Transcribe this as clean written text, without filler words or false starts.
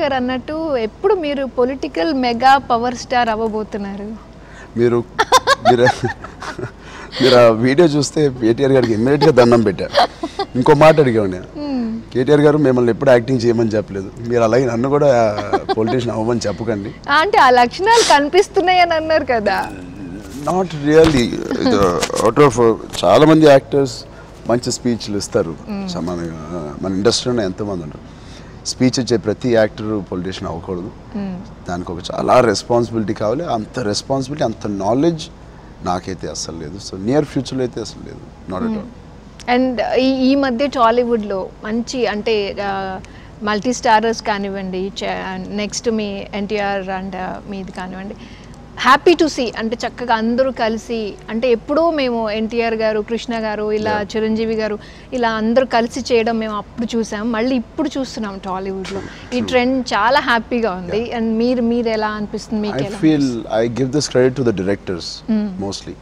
గారు అన్నట్టు ఎప్పుడు మీరు పొలిటికల్ మెగా పవర్ స్టార్ అవ్వబోతున్నారు? మీరు మీరు మీరు ఆ వీడియో చూస్తే కేటీఆర్ గారికి ఇమ్మీడియట్గా దండం పెట్టారు. ఇంకో మాట అడిగాను నేను, కేటీఆర్ గారు మిమ్మల్ని ఎప్పుడు యాక్టింగ్ చేయమని చెప్పలేదు, మీరు అలాగే నన్ను కూడా పొలిటీషియన్ అవ్వమని చెప్పకండి అంటే ఆ లక్షణాలు కనిపిస్తున్నాయి అని అన్నారు కదా. Not really. అవుట్ ఆఫ్ చాలా మంది యాక్టర్స్ మంచి స్పీచ్లు ఇస్తారు. మన ఇండస్ట్రీలో ఎంతోమంది ఉంటారు. స్పీచ్ ఇచ్చే ప్రతి యాక్టర్ పొలిటీషియన్ అవ్వకూడదు. దానికి ఒక చాలా రెస్పాన్సిబిలిటీ కావాలి. అంత రెస్పాన్సిబిలిటీ, అంత నాలెడ్జ్ నాకైతే అస్సలు లేదు. సో నియర్ ఫ్యూచర్లో అయితే అసలు లేదు, నాట్ అట్ ఆల్. అండ్ ఈ మధ్య టాలీవుడ్లో మంచి అంటే మల్టీ స్టారర్స్ కానివ్వండి, నెక్స్ట్ మీ ఎన్టీఆర్ అండ్ మీది కానివ్వండి, హ్యాపీ టు సీ అంటే చక్కగా అందరూ కలిసి, అంటే ఎప్పుడూ మేము ఎన్టీఆర్ గారు, కృష్ణ గారు, ఇలా చిరంజీవి గారు ఇలా అందరూ కలిసి చేయడం మేము అప్పుడు చూసాం, మళ్ళీ ఇప్పుడు చూస్తున్నాం టాలీవుడ్లో. ఈ ట్రెండ్ చాలా హ్యాపీగా ఉంది. అండ్ మీరు ఎలా అనిపిస్తుంది? మీకు I give this credit to the directors mostly.